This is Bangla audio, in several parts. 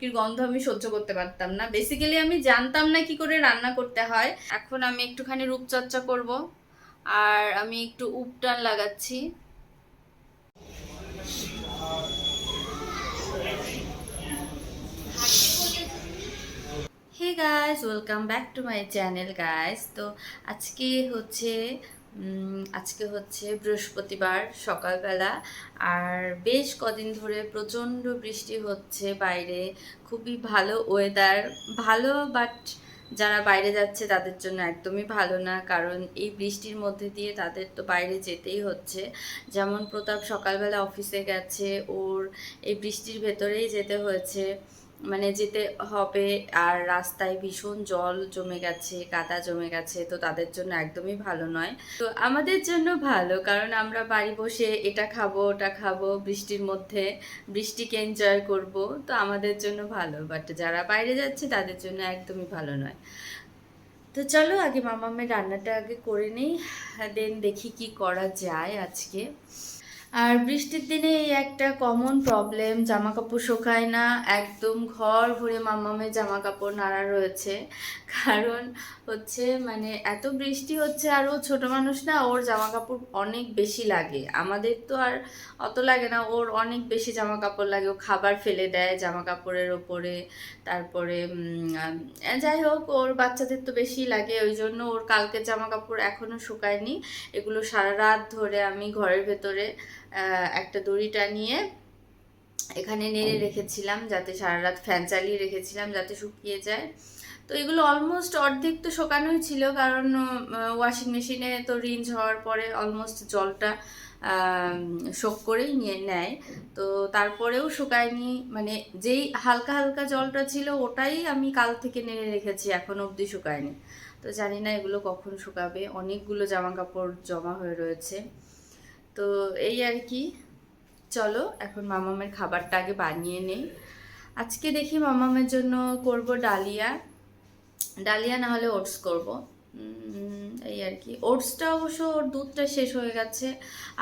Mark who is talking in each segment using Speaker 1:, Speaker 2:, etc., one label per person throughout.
Speaker 1: রুটির গন্ধ আমি সহ্য করতে পারতাম না। বেসিক্যালি আমি জানতাম না কি করে রান্না করতে হয়। এখন আমি একটুখানি রূপচর্চা করব, আর আমি একটু উপটান লাগাচ্ছি। Hey guys, welcome back to my channel guys. তো আজকে হচ্ছে বৃহস্পতিবার সকালবেলা, আর বেশ কদিন ধরে প্রচণ্ড বৃষ্টি হচ্ছে বাইরে। খুবই ভালো ওয়েদার, ভালো, বাট যারা বাইরে যাচ্ছে তাদের জন্য একদমই ভালো না, কারণ এই বৃষ্টির মধ্যে দিয়ে তাদের তো বাইরে যেতেই হচ্ছে। যেমন প্রতাপ সকালবেলা অফিসে গেছে, ওর এই বৃষ্টির ভেতরেই যেতে হয়েছে, মানে যেতে হবে। আর রাস্তায় ভীষণ জল জমে গেছে, কাদা জমে গেছে, তো তাদের জন্য একদমই ভালো নয়। তো আমাদের জন্য ভালো, কারণ আমরা বাড়ি বসে এটা খাবো ওটা খাবো, বৃষ্টির মধ্যে বৃষ্টিকে এনজয় করব, তো আমাদের জন্য ভালো। বাট যারা বাইরে যাচ্ছে তাদের জন্য একদমই ভালো নয়। তো চলো আগে মামামের রান্নাটা আগে করে নিই, দেন দেখি কি করা যায় আজকে। আর বৃষ্টির দিনে এই একটা কমন প্রবলেম, জামা কাপড় শোকায় না, একদম ঘর ভরে মামামের জামা কাপড় নাড়া রয়েছে। কারণ হচ্ছে মানে এত বৃষ্টি হচ্ছে, আর ও ছোট মানুষ না, ওর জামা কাপড় অনেক বেশি লাগে। আমাদের তো আর অত লাগে না, ওর অনেক বেশি জামা কাপড় লাগে। ও খাবার ফেলে দেয় জামা কাপড়ের ওপরে। তারপরে যাই হোক, ওর বাচ্চাদের তো বেশি লাগে, ওই জন্য ওর কালকের জামা কাপড় এখনো শুকায়নি। এগুলো সারা রাত ধরে আমি ঘরের ভেতরে একটা দড়ি টানিয়ে এখানে নেড়ে রেখেছিলাম, যাতে সারা রাত ফ্যান চালিয়ে রেখেছিলাম যাতে শুকিয়ে যায়। তো এগুলো অলমোস্ট অর্ধেক তো শোকানোই ছিল, কারণ ওয়াশিং মেশিনে তো রিঞ্জ হওয়ার পরে অলমোস্ট জলটা শোক করেই নিয়ে নেয়। তো তারপরেও শুকায়নি, মানে যেই হালকা হালকা জলটা ছিল ওটাই আমি কাল থেকে নেড়ে রেখেছি, এখন অবধি শুকায়নি। তো জানি না এগুলো কখন শুকাবে, অনেকগুলো জামা কাপড় জমা হয়ে রয়েছে। তো এই আর কি। চলো এখন মামামের খাবারটা আগে বানিয়ে নেই। আজকে দেখি মামামের জন্য করব ডালিয়া, ডালিয়া না হলে ওটস করব। এই আর কি। ওটসটা অবশ্য ওর দুধটা শেষ হয়ে গেছে,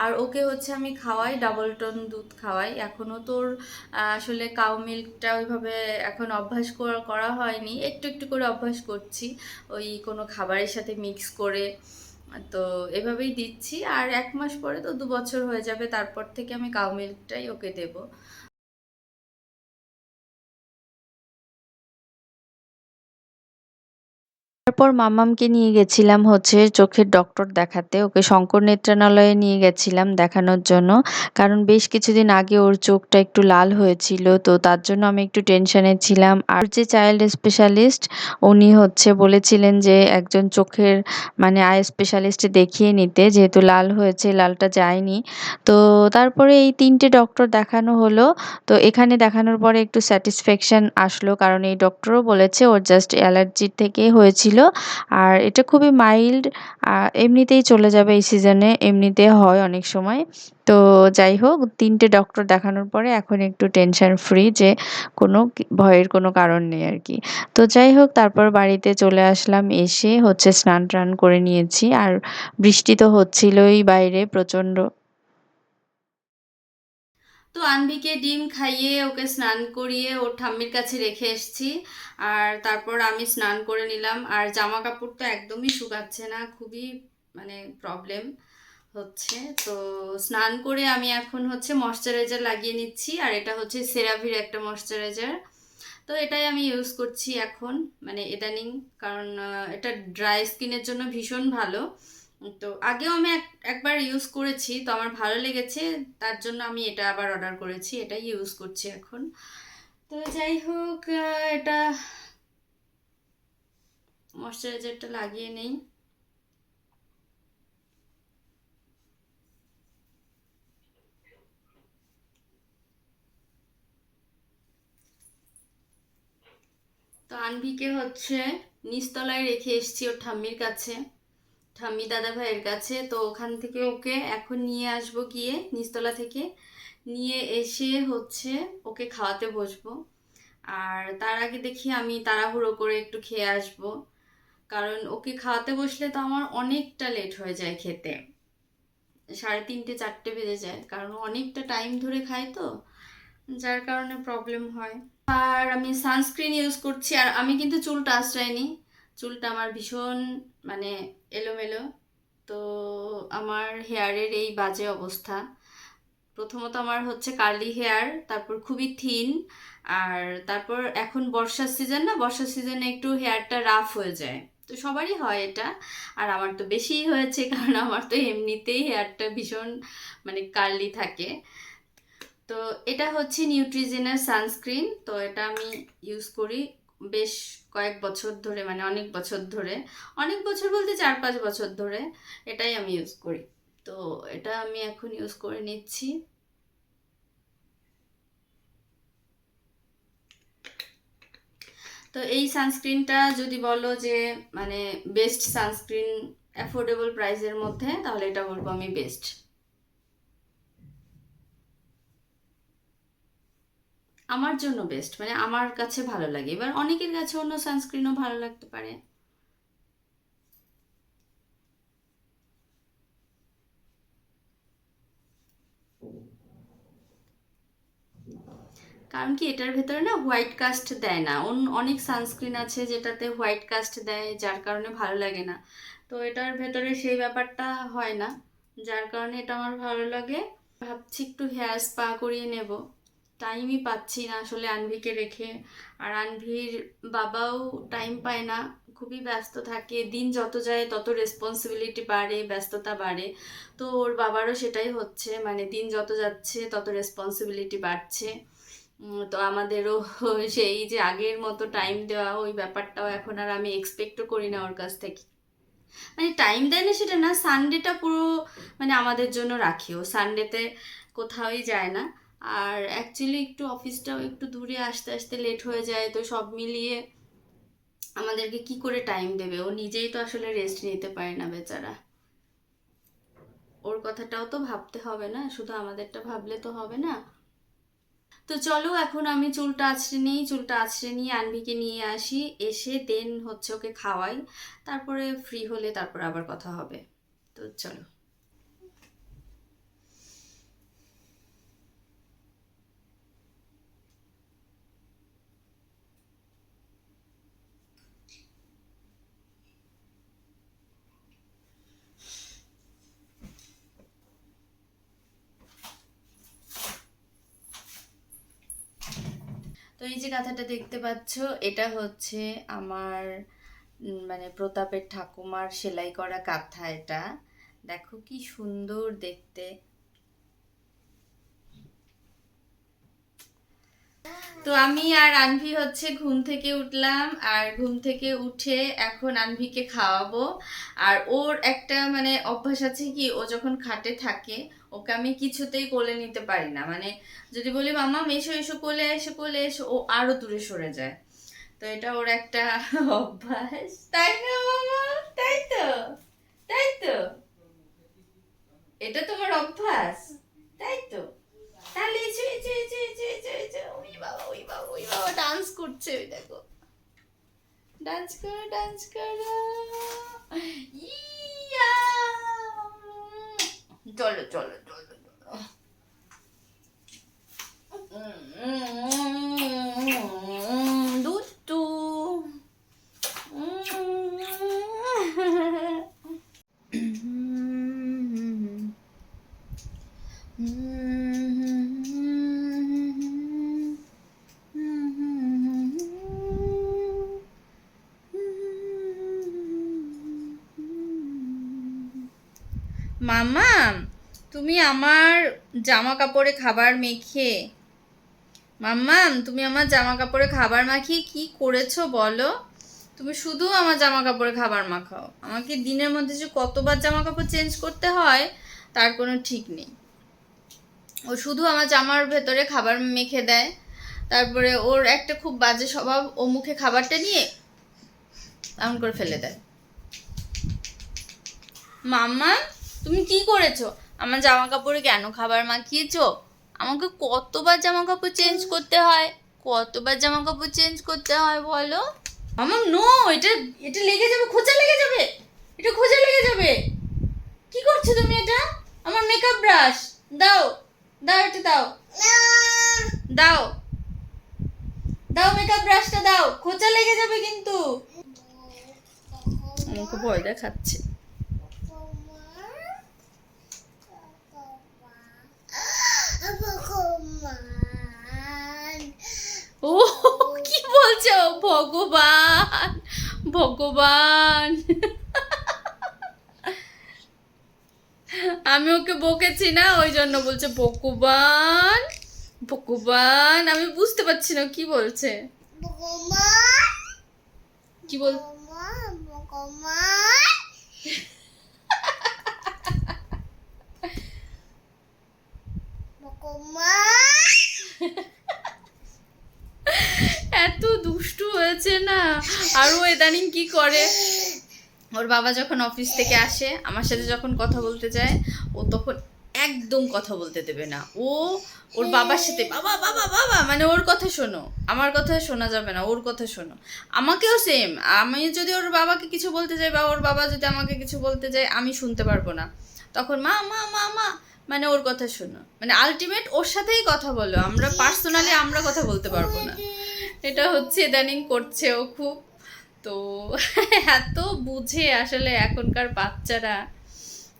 Speaker 1: আর ওকে হচ্ছে আমি খাওয়াই, ডাবল টোন দুধ খাওয়াই। এখনও তোর আসলে কাউ মিল্কটা ওইভাবে এখন অভ্যাস করা হয়নি, একটু একটু করে অভ্যাস করছি, ওই কোনো খাবারের সাথে মিক্স করে। তো এভাবেই দিচ্ছি, আর 1 মাস পরে তো 2 বছর হয়ে যাবে, তারপর থেকে আমি কাউ মিল্কটাই ওকে দেবো।
Speaker 2: তারপর মাম্মামকে নিয়ে গেছিলাম হচ্ছে চোখের ডক্টর দেখাতে। ওকে শঙ্কর নেত্রালয়ে নিয়ে গেছিলাম দেখানোর জন্য। কারণ বেশ কিছুদিন আগে ওর চোখটা একটু লাল হয়েছিল, তো তার জন্য আমি একটু টেনশনে ছিলাম। আর যে চাইল্ড স্পেশালিস্ট, উনি হচ্ছে বলেছিলেন যে একজন চোখের মানে আই স্পেশালিস্টে দেখিয়ে নিতে, যেহেতু লাল হয়েছে, লালটা যায়নি। তো তারপরে এই 3টে ডক্টর দেখানো হলো। তো এখানে দেখানোর পরে একটু স্যাটিসফ্যাকশন আসলো, কারণ এই ডক্টরও বলেছে ওর জাস্ট অ্যালার্জি থেকে হয়েছিল, আর এটা খুবই মাইল্ড, এমনিতেই চলে যাবে এই সিজনে, এমনিতে হয় অনেক সময়। তো যাই হোক, 3টে ডক্টর দেখানোর পরে এখন একটু টেনশন ফ্রি, যে কোনো ভয়ের কোনো কারণ নেই আর কি। তো যাই হোক, তারপর বাড়িতে চলে আসলাম, এসে হচ্ছে স্নান টান করে নিয়েছি। আর বৃষ্টি তো হচ্ছিলই বাইরে প্রচণ্ড।
Speaker 1: তো আনভিকে ডিম খাইয়ে ওকে স্নান করিয়ে ওর ঠাম্মির কাছে রেখে এসেছি, আর তারপর আমি স্নান করে নিলাম। আর জামা কাপড় তো একদমই শুকাচ্ছে না, খুবই মানে প্রবলেম হচ্ছে। তো স্নান করে আমি এখন হচ্ছে ময়শ্চারাইজার লাগিয়ে নিচ্ছি, আর এটা হচ্ছে সেরাভির একটা ময়শ্চারাইজার। তো এটাই আমি ইউজ করছি এখন, মানে ইদানিং, কারণ এটা ড্রাই স্কিনের জন্য ভীষণ ভালো। তো আগেও আমি একবার ইউজ করেছি, তো আমার ভালো লেগেছে, তার জন্য আমি এটা আবার অর্ডার করেছি, এটাই ইউজ করছি এখন। তো যাই হোক, এটা ময়শ্চারাইজারটা লাগিয়ে নেই। তো আনভিকে হচ্ছে নিচতলায় রেখে এসেছি ওর ঠাম্মির কাছে, ঠাম্মি দাদা ভাইয়ের কাছে। তো ওখান থেকে ওকে এখন নিয়ে আসবো, গিয়ে নিচতলা থেকে নিয়ে এসে হচ্ছে ওকে খাওয়াতে বসবো। আর তার আগে দেখি আমি তাড়াহুড়ো করে একটু খেয়ে আসবো, কারণ ওকে খাওয়াতে বসলে তো আমার অনেকটা লেট হয়ে যায় খেতে, 3:30 4টে বেজে যায়, কারণ অনেকটা টাইম ধরে খায়, তো যার কারণে প্রবলেম হয়। আর আমি সানস্ক্রিন ইউজ করছি। আর আমি কিন্তু চুলটা আঁচড়াইনি, চুলটা আমার ভীষণ মানে এলোমেলো। তো আমার হেয়ারের এই বাজে অবস্থা। প্রথমত আমার হচ্ছে কার্লি হেয়ার, তারপর খুবই থিন, আর তারপর এখন বর্ষার সিজন না, বর্ষার সিজনে একটু হেয়ারটা রাফ হয়ে যায়। তো সবারই হয় এটা, আর আমার তো বেশিই হয়েছে কারণ আমার তো এমনিতেই হেয়ারটা ভীষণ মানে কার্লি থাকে। তো এটা হচ্ছে নিউট্রিজেনার সানস্ক্রিন। তো এটা আমি ইউজ করি বেশ কয়েক বছর ধরে, মানে অনেক বছর ধরে, অনেক বছর বলতে 4-5 বছর ধরে এটাই আমি ইউজ করি। তো এটা আমি এখন ইউজ করে নিচ্ছি। তো এই সানস্ক্রিনটা যদি বলো যে মানে বেস্ট সানস্ক্রিন অ্যাফোর্ডেবল প্রাইসের মধ্যে, তাহলে এটা বলবো আমি বেস্ট। আমার জন্য বেস্ট, মানে আমার কাছে ভালো লাগে। এবার অনেকের কাছে অন্য সানস্ক্রিনও ভালো লাগতে পারে। কারণ কি এটার ভেতরে না হোয়াইট কাস্ট দেয় না, অনেক সানস্ক্রিন আছে যেটাতে হোয়াইট কাস্ট দেয়, যার কারণে ভালো লাগে না। তো এটার ভেতরে সেই ব্যাপারটা হয় না, যার কারণে এটা আমার ভালো লাগে। ভাবছি একটু হেয়ার স্পা করিয়ে নেব, টাইমই পাচ্ছি না আসলে আনভিকে রেখে। আর আনভির বাবাও টাইম পায় না, খুবই ব্যস্ত থাকে। দিন যত যায় তত রেসপন্সিবিলিটি বাড়ে, ব্যস্ততা বাড়ে। তো ওর বাবারও সেটাই হচ্ছে, মানে দিন যত যাচ্ছে তত রেসপন্সিবিলিটি বাড়ছে। তো আমাদেরও সেই যে আগের মতো টাইম দেওয়া, ওই ব্যাপারটাও এখন আর আমি এক্সপেক্টও করি না ওর কাছ থেকে। মানে টাইম দেয় না সেটা না, সানডেটা পুরো মানে আমাদের জন্য রাখি, ও সানডেতে কোথাওই যায় না। আর অ্যাকচুয়ালি একটু অফিসটাও একটু দূরে, আসতে আসতে লেট হয়ে যায়। তো সব মিলিয়ে আমাদেরকে কি করে টাইম দেবে, ও নিজেই তো আসলে রেস্ট নিতে পারে না বেচারা। ওর কথাটাও তো ভাবতে হবে না, শুধু আমাদেরটা ভাবলে তো হবে না। তো চলো এখন আমি চুলটা আঁচড়ে নিই, চুলটা আঁচড়ে নিয়ে আনভিকে নিয়ে আসি, এসে দেন হচ্ছে ওকে খাওয়াই, তারপরে ফ্রি হলে তারপর আবার কথা হবে। তো চলো। তো এই যে কাঁথাটা দেখতে পাচ্ছ, এটা হচ্ছে আমার মানে প্রতাপের ঠাকুমার সেলাই করা কাঁথা। এটা দেখো কি সুন্দর দেখতে। তো আমি আর আনভি হচ্ছে ঘুম থেকে উঠলাম, আর ঘুম থেকে উঠে এখন আনভিকে খাওয়াবো। আর ওর একটা মানে অভ্যাস আছে কি, ও যখন খাটে থাকে ওকে আমি কিছুতেই কোলে নিতে পারি না। মানে যদি বলি মামা এসো এসো কোলে এসো কোলে এসো, ও আরো দূরে সরে যায়। তো এটা ওর একটা অভ্যাস, তাই না মামা? তাই তো, তাই তো, এটা তোমার অভ্যাস, তাই তো। তাহলে এসো এসো এসো এসো এসো এসো, ওই বাবা ওই বাবা ওই বাবা ডান্স করছে, ওই দেখো ডান্স করো ডান্স করো। ইয়া, চলো চলো চলো চলো। দুষ্টু। মামা, তুমি আমার জামা কাপড়ে খাবার মেখে, মাম্মাম তুমি আমার জামা কাপড়ে খাবার মাখিয়ে কি করেছো বলো? তুমি শুধু আমার জামা কাপড়ে খাবার মাখাও, আমাকে দিনের মধ্যে যে কতবার জামা কাপড় চেঞ্জ করতে হয় তার কোনো ঠিক নেই। ও শুধু আমার জামার ভেতরে খাবার মেখে দেয়। তারপরে ওর একটা খুব বাজে স্বভাব, ও মুখে খাবারটা নিয়ে এমন করে ফেলে দেয়। মাম্মা তুমি কি করেছো? আমার জামা কাপড়ে কেন খাবার মাখিয়েছো? আমাকে কতবার জামা কাপড় চেঞ্জ করতে হয়, কতবার জামা কাপড় চেঞ্জ করতে হয় বলো? মাম্মা নো, এটা এটা লেগে যাবে, খোঁচা লেগে যাবে, এটা খোঁচা লেগে যাবে। কি করছো তুমি এটা? আমার মেকআপ ব্রাশ দাও, দাও এটা দাও, দাও। দাও মেকআপ ব্রাশটা দাও, খোঁচা লেগে যাবে কিন্তু। আমাকে ভয় দেখাচ্ছে। ও কি বলছো? ভগবান, ভগবান। আমি ওকে বকেছি না, ওই জন্য বলছে ভগবান, ভগবান। আমি বুঝতে পারছি না কি বলছে। কি বল? এত দুষ্টু হয়েছে না। আর ও ইদানিং কি করে, ওর বাবা যখন অফিস থেকে আসে আমার সাথে যখন কথা বলতে যায়, ও তখন একদম কথা বলতে দেবে না। ও ওর বাবার সাথে বাবা বাবা বাবা, মানে ওর কথা শোনো, আমার কথা শোনা যাবে না, ওর কথা শোনো। আমাকেও সেম, আমি যদি ওর বাবাকে কিছু বলতে যাই বা ওর বাবা যদি আমাকে কিছু বলতে যায়, আমি শুনতে পারবো না। তখন মা মা মা মা, মানে ওর কথা শোনো, মানে আলটিমেট ওর সাথেই কথা বলো, আমরা পার্সোনালি আমরা কথা বলতে পারবো না। এটা হচ্ছে ইদানিং করছে ও খুব। তো এত বুঝে আসলে এখনকার বাচ্চারা,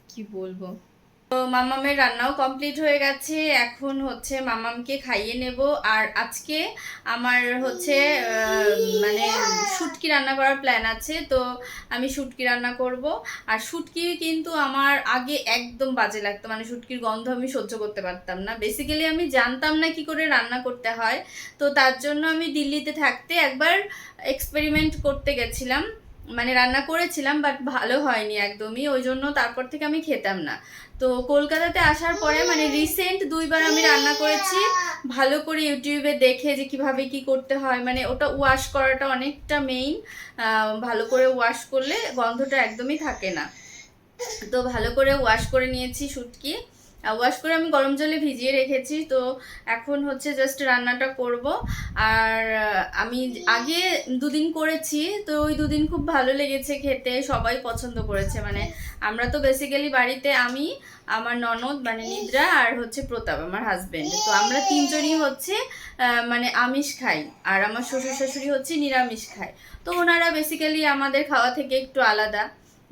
Speaker 1: কি বলবো। তো মামামের রান্নাও কমপ্লিট হয়ে গেছে, এখন হচ্ছে মামামকে খাইয়ে নেব। আর আজকে আমার হচ্ছে মানে শুটকি রান্না করার প্ল্যান আছে, তো আমি শুটকি রান্না করব। আর শুটকি কিন্তু আমার আগে একদম বাজে লাগতো, মানে শুটকির গন্ধ আমি সহ্য করতে পারতাম না। বেসিক্যালি আমি জানতাম না কি করে রান্না করতে হয়, তো তার জন্য আমি দিল্লিতে থাকতে একবার এক্সপেরিমেন্ট করতে গেছিলাম, মানে রান্না করেছিলাম, বাট ভালো হয়নি একদমই, ওই জন্য তারপর থেকে আমি খেতাম না। তো কলকাতাতে আসার পরে মানে রিসেন্ট 2বার আমি রান্না করেছি ভালো করে ইউটিউবে দেখে, যে কিভাবে কি করতে হয়। মানে ওটা ওয়াশ করাটা অনেকটা মেইন, ভালো করে ওয়াশ করলে গন্ধটা একদমই থাকে না। তো ভালো করে ওয়াশ করে নিয়েছি শুটকি, ওয়াশ করে আমি গরম জলে ভিজিয়ে রেখেছি। তো এখন হচ্ছে জাস্ট রান্নাটা করব। আর আমি আগে 2 দিন করেছি, তো ওই 2 দিন খুব ভালো লেগেছে খেতে, সবাই পছন্দ করেছে। মানে আমরা তো বেসিক্যালি বাড়িতে আমি, আমার ননদ মানে নিদ্রা, আর হচ্ছে প্রতাপ আমার হাজবেন্ড, তো আমরা 3জনই হচ্ছে মানে আমিষ খাই, আর আমার শ্বশুর শাশুড়ি হচ্ছে নিরামিষ খায়। তো ওনারা বেসিক্যালি আমাদের খাওয়া থেকে একটু আলাদা,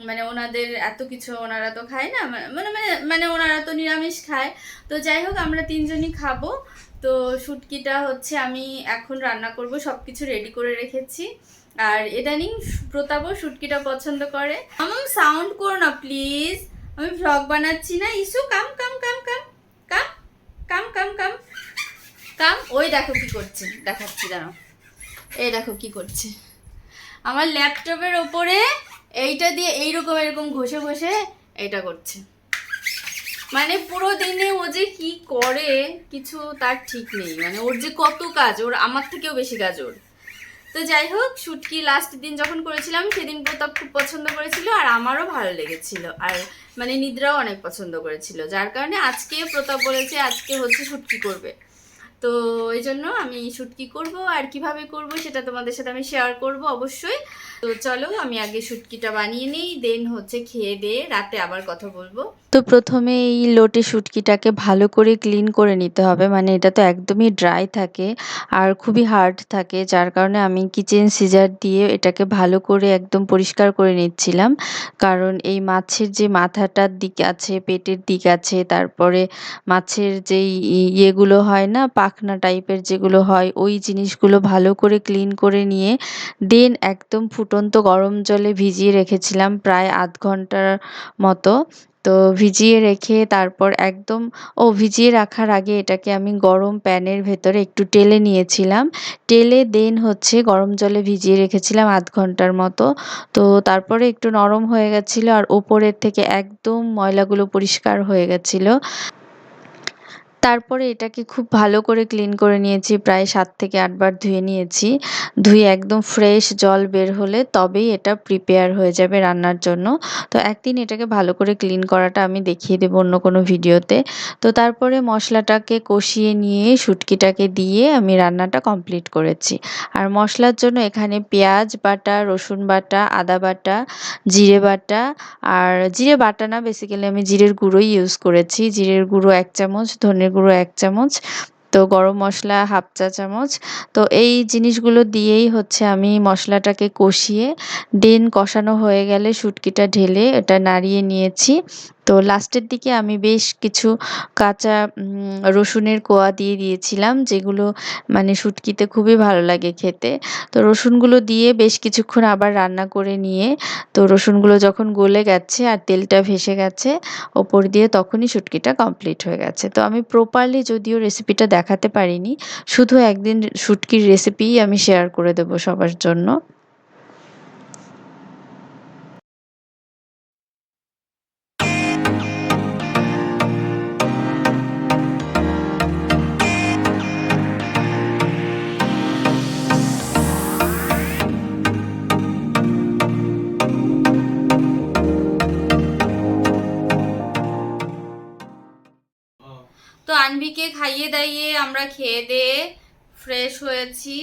Speaker 1: মানে ওনাদের এত কিছু ওনারা তো খায় না, মানে মানে মানে ওনারা তো নিরামিষ খায়। তো যাই হোক আমরা 3জনই খাবো। তো শুটকিটা হচ্ছে আমি এখন রান্না করব, সব কিছু রেডি করে রেখেছি। আর ইদানিং প্রতাপও শুটকিটা পছন্দ করে। আমার সাউন্ড করো না প্লিজ, আমি ভ্লগ বানাচ্ছি না। ইসু কাম কাম কাম কাম কাম কাম কাম কাম কাম। ওই দেখো কি করছে, দেখাচ্ছি দাঁড়াও। এই দেখো কি করছে, আমার ল্যাপটপের ওপরে এইটা দিয়ে এইরকম এরকম ঘষে ঘষে এটা করছে। মানে পুরো দিনে ও যে কি করে কিছু তার ঠিক নেই, মানে ওর যে কত কাজ, ওর আমার থেকেও বেশি কাজ ওর। তো যাই হোক, শুটকি লাস্ট দিন যখন করেছিলাম সেদিন প্রতাপ খুব পছন্দ করেছিল, আর আমারও ভালো লেগেছিল, আর মানে নিদ্রাও অনেক পছন্দ করেছিল, যার কারণে আজকে প্রতাপ বলেছে আজকে হচ্ছে শুটকি করবে। তো এই জন্য আমি শুটকি করব, আর কিভাবে করব সেটা তোমাদের সাথে আমি শেয়ার করব অবশ্যই। তো চলো আমি আগে শুটকিটা বানিয়ে নিই, দেন হচ্ছে খেয়ে দিয়ে রাতে আবার কথা বলবো।
Speaker 2: তো প্রথমে এই লোটে শুটকিটাকে ভালো করে ক্লিন করে নিতে হবে, মানে এটা তো একদমই ড্রাই থাকে আর খুবই হার্ড থাকে, যার কারণে আমি কিচেন সিজার দিয়ে এটাকে ভালো করে একদম পরিষ্কার করে নিচ্ছিলাম। কারণ এই মাছের যে মাথাটার দিক আছে, পেটের দিক আছে, তারপরে মাছের যেই ইয়েগুলো হয় না, পাখনা টাইপের যেগুলো হয়, ওই জিনিসগুলো ভালো করে ক্লিন করে নিয়ে দেন একদম ফুটন্ত গরম জলে ভিজিয়ে রেখেছিলাম প্রায় আধ ঘন্টার মতো। তো ভিজিয়ে রেখে তারপর একদম, ভিজিয়ে রাখার আগে এটাকে আমি গরম প্যানের ভেতরে একটু টেলে নিয়েছিলাম। টেলে দেন হচ্ছে গরম জলে ভিজিয়ে রেখেছিলাম আধ ঘন্টার মতো। তো তারপরে একটু নরম হয়ে গেছিলো আর ওপরের থেকে একদম ময়লাগুলো পরিষ্কার হয়ে গেছিলো। তারপরে এটাকে খুব ভালো করে ক্লিন করে নিয়েছি, প্রায় 7 থেকে 8 বার ধুয়ে নিয়েছি। ধুয়ে একদম ফ্রেশ জল বের হলে তবেই এটা প্রিপেয়ার হয়ে যাবে রান্নার জন্য। তো একদিন এটাকে ভালো করে ক্লিন করাটা আমি দেখিয়ে দেবো অন্য কোনো ভিডিওতে। তো তারপরে মশলাটাকে কষিয়ে নিয়ে শুটকিটাকে দিয়ে আমি রান্নাটা কমপ্লিট করেছি। আর মশলার জন্য এখানে পেঁয়াজ বাটা, রসুন বাটা, আদা বাটা, জিরে বাটা, আর জিরে বাটা না, বেসিক্যালি আমি জিরের গুঁড়োই ইউজ করেছি। জিরের গুঁড়ো 1 চামচ, ধনের গুঁড়ো 1 চামচ, তো গরম মসলা 1/2 চা চামচ। তো এই জিনিসগুলো দিয়েই হচ্ছে আমি মশলাটাকে কষিয়ে দেন কষানো হয়ে গেলে শুটকিটা ঢেলে এটা নাড়িয়ে নিয়েছি। তো লাস্টের দিকে আমি বেশ কিছু কাঁচা রসুনের কোয়া দিয়ে দিয়েছিলাম, যেগুলো মানে শুটকিতে খুবই ভালো লাগে খেতে। তো রসুনগুলো দিয়ে বেশ কিছুক্ষণ আবার রান্না করে নিয়ে, তো রসুনগুলো যখন গলে গেছে আর তেলটা ভেসে গেছে ওপর দিয়ে, তখনই শুটকিটা কমপ্লিট হয়ে গেছে। তো আমি প্রপারলি যদিও রেসিপিটা দেখাতে পারিনি, শুধু একদিন শুটকির রেসিপিই আমি শেয়ার করে দেবো সবার জন্য।
Speaker 1: তো আনভিকে খাইয়ে দাইয়ে আমরা খেয়ে দিয়ে ফ্রেশ হয়েছি।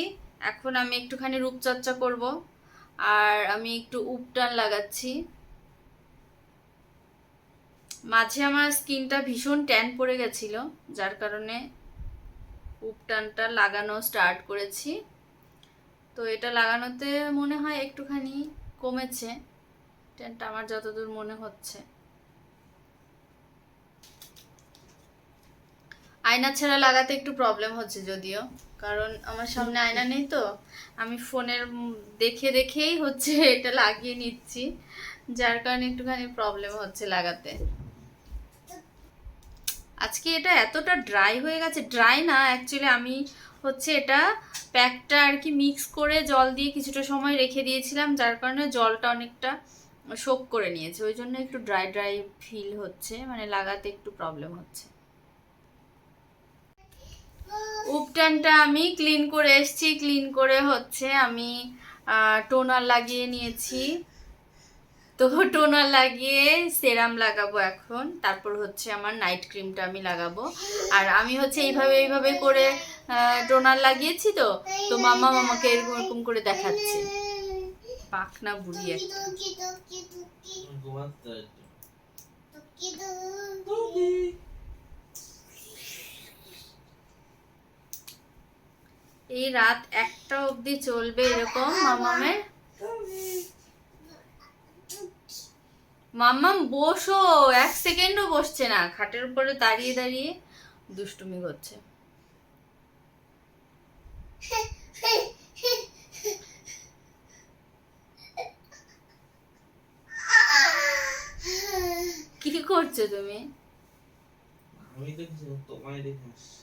Speaker 1: এখন আমি একটুখানি রূপচর্চা করব, আর আমি একটু উপটান লাগাচ্ছি। মাঝে আমার স্কিনটা ভীষণ ট্যান পড়ে গেছিল, যার কারণে উপটানটা লাগানো স্টার্ট করেছি। তো এটা লাগানোতে মনে হয় একটুখানি কমেছে ট্যানটা, আমার যতদূর মনে হচ্ছে। আয়না ছাড়া লাগাতে একটু প্রবলেম হচ্ছে যদিও, কারণ আমার সামনে আয়না নেই। তো আমি ফোনের দেখে দেখেই হচ্ছে এটা লাগিয়ে নিচ্ছি, যার কারণে একটুখানি প্রবলেম হচ্ছে লাগাতে। আজকে এটা এতটা ড্রাই হয়ে গেছে, ড্রাই না অ্যাকচুয়ালি, আমি হচ্ছে এটা প্যাকটা আর কি মিক্স করে জল দিয়ে কিছুটা সময় রেখে দিয়েছিলাম, যার কারণে জলটা অনেকটা সোক করে নিয়েছে, ওই জন্য একটু ড্রাই ড্রাই ফিল হচ্ছে, মানে লাগাতে একটু প্রবলেম হচ্ছে। উপটানটা আমি ক্লিন করে এসেছি, ক্লিন করে হচ্ছে আমি টোনার লাগিয়ে নিয়েছি। তো টোনার লাগিয়ে সেরাম লাগাবো এখন, তারপর হচ্ছে আমার নাইট ক্রিমটা আমি লাগাবো। আর আমি হচ্ছে এইভাবে এইভাবে করে টোনার লাগিয়েছি। তো তো মামা মামাকে এরকম এরকম করে দেখাচ্ছে, পাখনা বুড়ি একটা। এই রাত 1টা অবধি চলবে এরকম মামামের। মাম্মাম বসো, 1 সেকেন্ডও বসছে না, খাটের উপরে দাঁড়িয়ে দাঁড়িয়ে দুষ্টুমি করছে। কি করছো তুমি?
Speaker 3: আমি দেখছি তোমায় দেখে আসছি।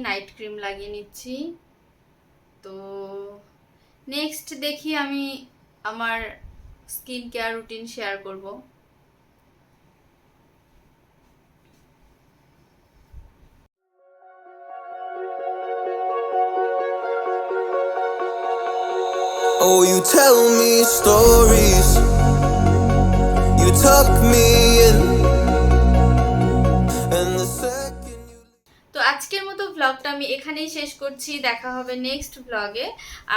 Speaker 1: নাইট ক্রিম লাগিয়ে নিচ্ছি। তো নেক্সট দেখি আমি আমার স্কিন কেয়ার রুটিন শেয়ার করব।
Speaker 4: Oh, you tell me stories, you tuck me in, and the second you...
Speaker 1: তো আজকের মতো ভ্লগটা আমি এখানেই শেষ করছি, দেখা হবে নেক্সট ভ্লগে।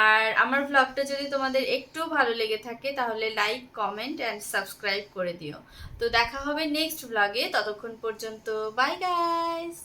Speaker 1: আর আমার ভ্লগটা যদি তোমাদের একটু ভালো লেগে থাকে তাহলে লাইক, কমেন্ট অ্যান্ড সাবস্ক্রাইব করে দিও। তো দেখা হবে নেক্সট ভ্লগে, ততক্ষণ পর্যন্ত বাই গাইস।